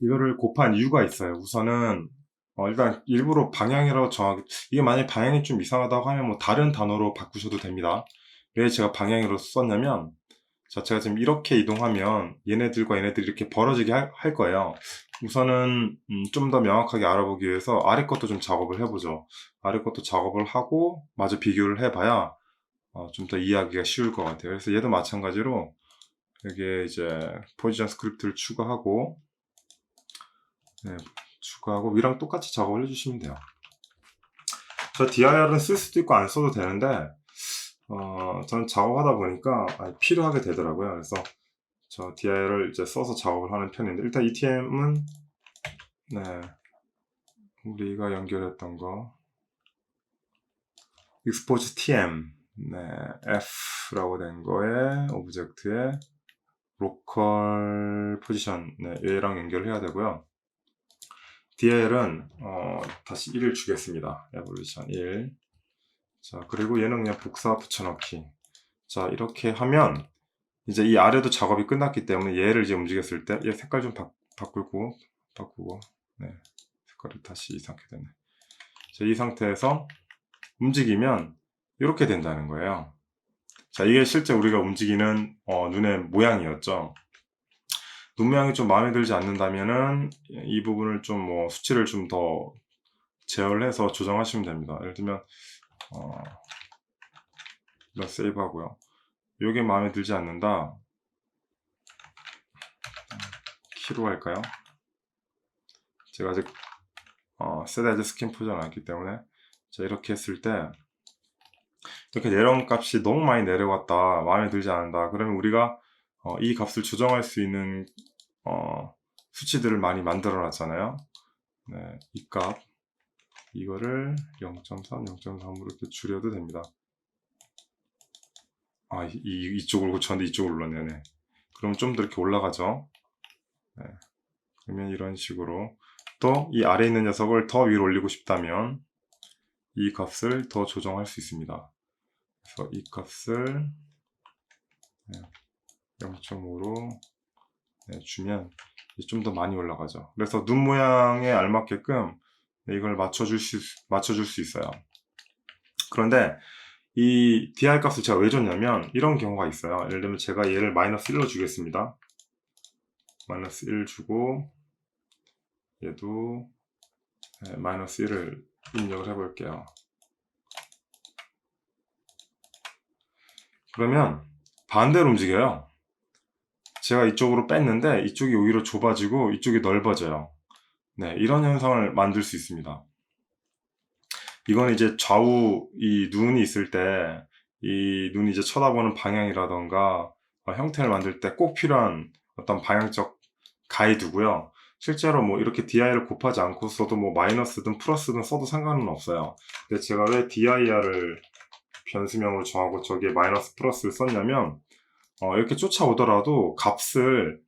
이거를 곱한 이유가 있어요. 우선은 일단 일부러 방향이라고 정하기, 이게 만약에 방향이 좀 이상하다고 하면 뭐 다른 단어로 바꾸셔도 됩니다. 왜 제가 방향으로 썼냐면, 자, 제가 지금 이렇게 이동하면 얘네들과 얘네들이 이렇게 벌어지게 할 거예요. 우선은 좀 더 명확하게 알아보기 위해서 아래 것도 좀 작업을 해보죠. 아래 것도 작업을 하고 마저 비교를 해봐야 좀 더 이해하기가 쉬울 것 같아요. 그래서 얘도 마찬가지로 여기에 이제 포지션 스크립트를 추가하고, 네, 추가하고 위랑 똑같이 작업을 해주시면 돼요. 저 DIR은 쓸 수도 있고 안 써도 되는데 저는 작업하다 보니까 필요하게 되더라고요. 그래서 저 DIR을 이제 써서 작업을 하는 편인데, 일단 ETM은 네, 우리가 연결했던 거 export TM, 네, F라고 된 거에 오브젝트에 로컬 포지션, 네, 얘랑 연결해야 되고요. DL은 다시 1을 주겠습니다. evolution 1. 자, 그리고 얘는 그냥 복사 붙여넣기. 자, 이렇게 하면 이제 이 아래도 작업이 끝났기 때문에 얘를 이제 움직였을 때 얘 색깔 좀 바꾸고 네, 색깔이 다시 이상하게 되네. 자, 이 상태에서 움직이면 이렇게 된다는 거예요. 자, 이게 실제 우리가 움직이는 눈의 모양이었죠. 눈 모양이 좀 마음에 들지 않는다면은 이 부분을 좀 뭐 수치를 좀 더 제어를 해서 조정하시면 됩니다. 예를 들면 이런 세이브 하고요. 이게 마음에 들지 않는다. 키로 할까요? 제가 아직 set as skin 포즈는 않기 때문에, 자, 이렇게 했을 때 이렇게 내려온 값이 너무 많이 내려갔다, 마음에 들지 않는다, 그러면 우리가 이 값을 조정할 수 있는 수치들을 많이 만들어 놨잖아요. 네, 이 값, 이거를 0.3, 0.3으로 이렇게 줄여도 됩니다. 이쪽을 고쳤는데 이쪽을 눌렀네요. 네. 그럼 좀 더 이렇게 올라가죠. 네. 그러면 이런 식으로 또 이 아래에 있는 녀석을 더 위로 올리고 싶다면 이 값을 더 조정할 수 있습니다. 그래서 이 값을 0.5로 주면 좀 더 많이 올라가죠. 그래서 눈 모양에 알맞게끔 이걸 맞춰줄 수 있어요. 그런데 이 dir 값을 제가 왜 줬냐면 이런 경우가 있어요. 예를 들면 제가 얘를 마이너스 1로 주겠습니다. 마이너스 1 주고 얘도 마이너스 1을 입력을 해볼게요. 그러면 반대로 움직여요. 제가 이쪽으로 뺐는데 이쪽이 오히려 좁아지고 이쪽이 넓어져요. 네, 이런 현상을 만들 수 있습니다. 이건 이제 좌우 이 눈이 있을 때 이 눈이 이제 쳐다보는 방향이라던가 형태를 만들 때 꼭 필요한 어떤 방향적 가이드고요. 실제로 뭐 이렇게 DI를 곱하지 않고 써도 뭐 마이너스든 플러스든 써도 상관은 없어요. 근데 제가 왜 DIR을 변수명으로 정하고 저기에 마이너스 플러스를 썼냐면 이렇게 쫓아오더라도 값을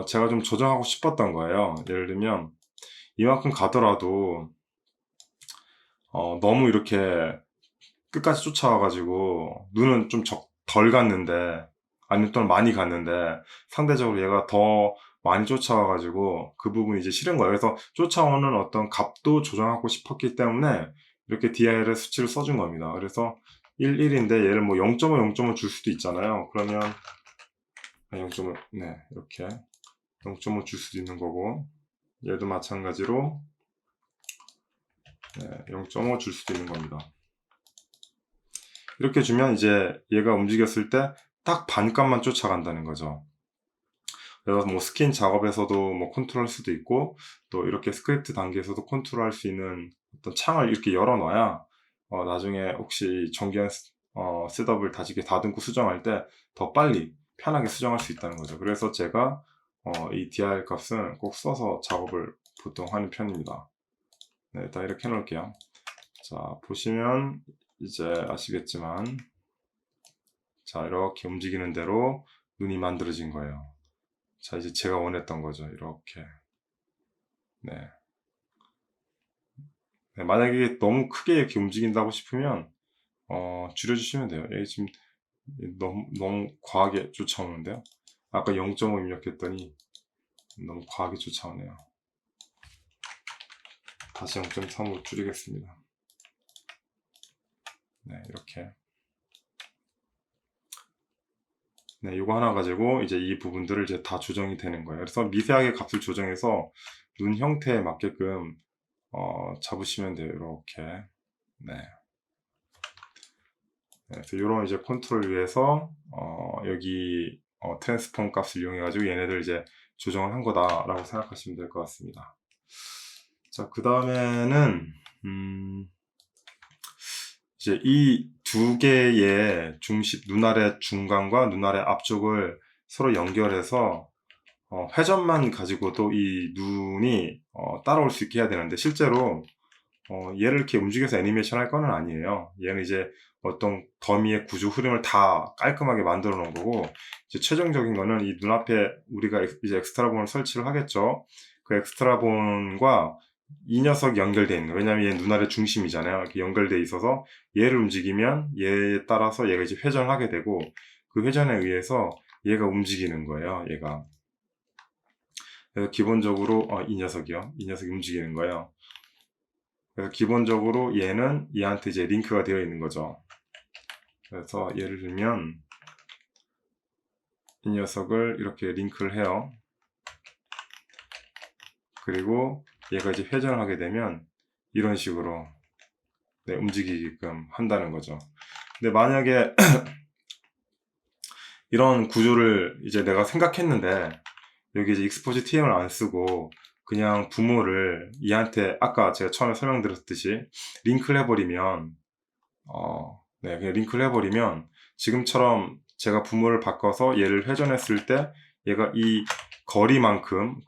제가 좀 조정하고 싶었던 거예요. 예를 들면 이만큼 가더라도 너무 이렇게 끝까지 쫓아와가지고 눈은 좀 덜 갔는데, 아니면 또는 많이 갔는데 상대적으로 얘가 더 많이 쫓아와가지고 그 부분이 이제 싫은 거예요. 그래서 쫓아오는 어떤 값도 조정하고 싶었기 때문에 이렇게 DIR의 수치를 써준 겁니다. 그래서 1, 1인데 얘를 뭐 0.5, 0.5 줄 수도 있잖아요. 그러면 0.5, 네, 이렇게 0.5 줄 수도 있는 거고, 얘도 마찬가지로 0.5 줄 수도 있는 겁니다. 이렇게 주면 이제 얘가 움직였을 때 딱 반값만 쫓아간다는 거죠. 그래서 뭐 스킨 작업에서도 뭐 컨트롤 할 수도 있고, 또 이렇게 스크립트 단계에서도 컨트롤 할 수 있는 어떤 창을 이렇게 열어놔야 나중에 혹시 정기한 셋업을 다시게 다듬고 수정할 때 더 빨리 편하게 수정할 수 있다는 거죠. 그래서 제가 이 dir 값은 꼭 써서 작업을 보통 하는 편입니다. 네, 일단 이렇게 해놓을게요. 자, 보시면 이제 아시겠지만, 자, 이렇게 움직이는 대로 눈이 만들어진 거예요. 자, 이제 제가 원했던 거죠. 이렇게. 네. 네, 만약에 너무 크게 이렇게 움직인다고 싶으면 줄여주시면 돼요. 얘 지금 너무 과하게 쫓아오는데요. 아까 0.5 입력했더니 너무 과하게 쫓아오네요. 다시 0.3으로 줄이겠습니다. 네, 이렇게. 네, 이거 하나 가지고 이제 이 부분들을 이제 다 조정이 되는 거예요. 그래서 미세하게 값을 조정해서 눈 형태에 맞게끔 잡으시면 돼요. 이렇게. 네. 그래서 이런 이제 컨트롤 위에서 여기 트랜스폼 값을 이용해 가지고 얘네들 이제 조정을 한 거다라고 생각하시면 될 것 같습니다. 자, 그 다음에는 이제 이 두 개의 중심, 눈알의 중간과 눈알의 앞쪽을 서로 연결해서 회전만 가지고도 이 눈이 따라올 수 있게 해야 되는데, 실제로 얘를 이렇게 움직여서 애니메이션 할 거는 아니에요. 얘는 이제 어떤 더미의 구조 흐름을 다 깔끔하게 만들어 놓은 거고, 이제 최종적인 거는 이 눈앞에 우리가 이제 엑스트라본을 설치를 하겠죠. 그 엑스트라본과 이 녀석이 연결되어 있는 거예요. 왜냐면 얘 눈알의 중심이잖아요. 이렇게 연결되어 있어서 얘를 움직이면 얘에 따라서 얘가 이제 회전을 하게 되고, 그 회전에 의해서 얘가 움직이는 거예요. 얘가. 그래서 기본적으로 이 녀석이요. 이 녀석이 움직이는 거예요. 그래서 기본적으로 얘는 얘한테 이제 링크가 되어 있는 거죠. 그래서 예를 들면 이 녀석을 이렇게 링크를 해요. 그리고 얘가 이제 회전을 하게 되면 이런 식으로 네, 움직이게끔 한다는 거죠. 근데 만약에 이런 구조를 이제 내가 생각했는데 여기 이제 익스포즈 TM을 안 쓰고 그냥 부모를 얘한테 아까 제가 처음에 설명드렸듯이 링크를 해버리면 네, 그냥 링크를 해버리면 지금처럼 제가 부모를 바꿔서 얘를 회전했을 때 얘가 이 거리만큼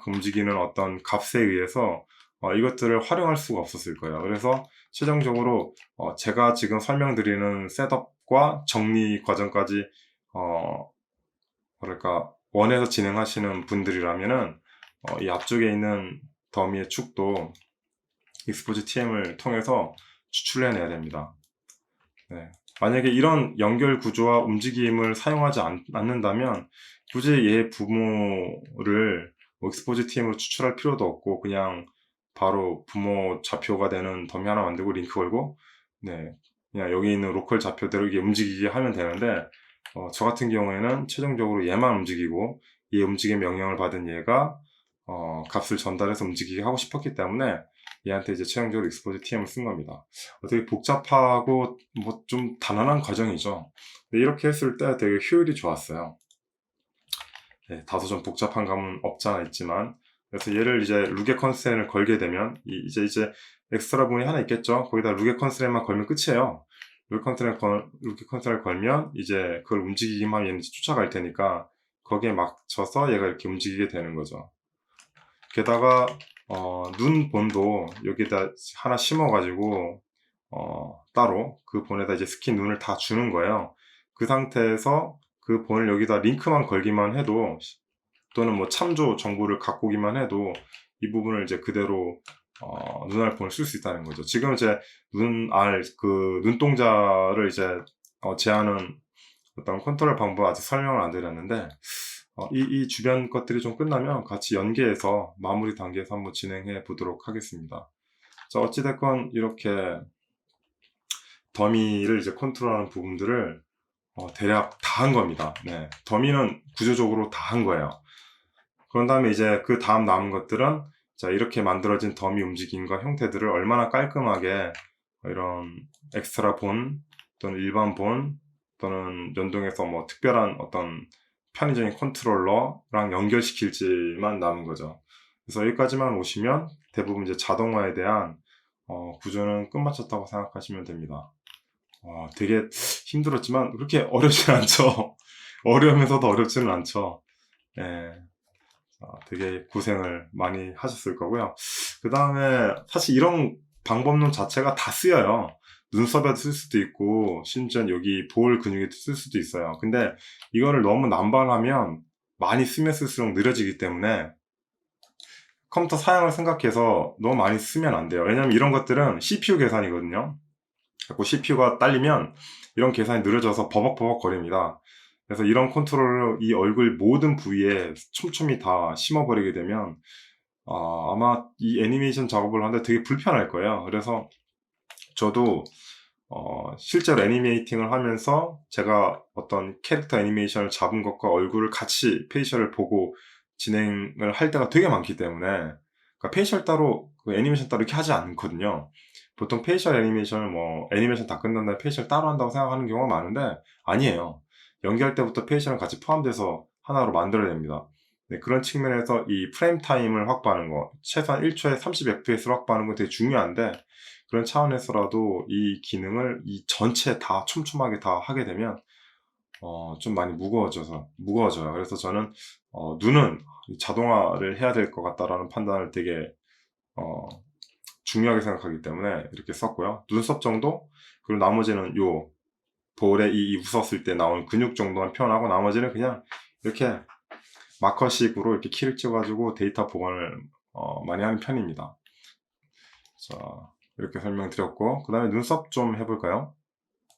움직이는 어떤 값에 의해서 이것들을 활용할 수가 없었을 거예요. 그래서 최종적으로 제가 지금 설명드리는 셋업과 정리 과정까지 뭐랄까 원해서 진행하시는 분들이라면은 이 앞쪽에 있는 더미의 축도 익스포즈 TM을 통해서 추출해내야 됩니다. 네. 만약에 이런 연결 구조와 움직임을 사용하지 않는다면 굳이 얘 부모를 익스포즈 TM으로 추출할 필요도 없고 그냥 바로 부모 좌표가 되는 더미 하나 만들고 링크 걸고 네, 그냥 여기 있는 로컬 좌표대로 이게 움직이게 하면 되는데 저 같은 경우에는 최종적으로 얘만 움직이고 얘 움직임 명령을 받은 얘가 값을 전달해서 움직이게 하고 싶었기 때문에 얘한테 이제 최종적으로 익스포즈 TM을 쓴 겁니다. 되게 복잡하고 뭐 좀 단단한 과정이죠. 근데 이렇게 했을 때 되게 효율이 좋았어요. 네, 다소 좀 복잡한 감은 없지 않아 있지만 그래서 얘를 이제 루게 컨스트레인을 걸게 되면 이제 엑스트라 부분이 하나 있겠죠. 거기다 루게 컨스트레인만 걸면 끝이에요. 루게 컨스트레인을 걸면 이제 그걸 움직이기만 하면 얘는 쫓아갈 테니까 거기에 맞춰서 얘가 이렇게 움직이게 되는 거죠. 게다가 눈 본도 여기다 하나 심어가지고 따로 그 본에다 이제 스킨 눈을 다 주는 거예요. 그 상태에서 그 본을 여기다 링크만 걸기만 해도 또는 뭐 참조 정보를 갖고 오기만 해도 이 부분을 이제 그대로 눈알 본을 쓸 수 있다는 거죠. 지금 이제 그 눈동자를 이제 제하는 어떤 컨트롤 방법 아직 설명을 안 드렸는데 이 주변 것들이 좀 끝나면 같이 연계해서 마무리 단계에서 한번 진행해 보도록 하겠습니다. 자, 어찌됐건 이렇게 더미를 이제 컨트롤하는 부분들을 대략 다 한 겁니다. 네, 더미는 구조적으로 다 한 거예요. 그런 다음에 이제 그 다음 남은 것들은 자, 이렇게 만들어진 더미 움직임과 형태들을 얼마나 깔끔하게 이런 엑스트라 본 또는 일반 본 또는 연동해서 뭐 특별한 어떤 편의적인 컨트롤러랑 연결시킬지만 남은 거죠. 그래서 여기까지만 오시면 대부분 이제 자동화에 대한 구조는 끝마쳤다고 생각하시면 됩니다. 되게 힘들었지만 그렇게 어렵진 않죠. 어려우면서도 어렵지는 않죠. 예. 되게 고생을 많이 하셨을 거고요. 그 다음에 사실 이런 방법론 자체가 다 쓰여요. 눈썹에도 쓸 수도 있고 심지어 여기 볼 근육에도 쓸 수도 있어요. 근데 이거를 너무 남발하면 많이 쓰면 쓸수록 느려지기 때문에 컴퓨터 사양을 생각해서 너무 많이 쓰면 안 돼요. 왜냐면 이런 것들은 CPU 계산이거든요. 자꾸 CPU가 딸리면 이런 계산이 느려져서 버벅버벅 거립니다. 그래서 이런 컨트롤을 이 얼굴 모든 부위에 촘촘히 다 심어버리게 되면 아마 이 애니메이션 작업을 하는데 되게 불편할 거예요. 그래서 저도 실제로 애니메이팅을 하면서 제가 어떤 캐릭터 애니메이션을 잡은 것과 얼굴을 같이 페이셜을 보고 진행을 할 때가 되게 많기 때문에, 그러니까 페이셜 따로, 그 애니메이션 따로 이렇게 하지 않거든요. 보통 페이셜 애니메이션을 뭐 애니메이션 다 끝난 다음에 페이셜 따로 한다고 생각하는 경우가 많은데 아니에요. 연기할 때부터 페이셜은 같이 포함돼서 하나로 만들어야 됩니다. 네, 그런 측면에서 이 프레임 타임을 확보하는 거, 최소한 1초에 30fps를 확보하는 건 되게 중요한데, 그런 차원에서라도 이 기능을 이 전체 다 촘촘하게 다 하게 되면 좀 많이 무거워져요. 그래서 저는 눈은 자동화를 해야 될 것 같다라는 판단을 되게 어, 중요하게 생각하기 때문에 이렇게 썼고요. 눈썹 정도, 그리고 나머지는 요 볼에 이 웃었을 때 나온 근육 정도만 표현하고, 나머지는 그냥 이렇게 마커식으로 이렇게 키를 찍어가지고 데이터 보관을 많이 하는 편입니다. 자, 이렇게 설명드렸고, 그 다음에 눈썹 좀 해볼까요?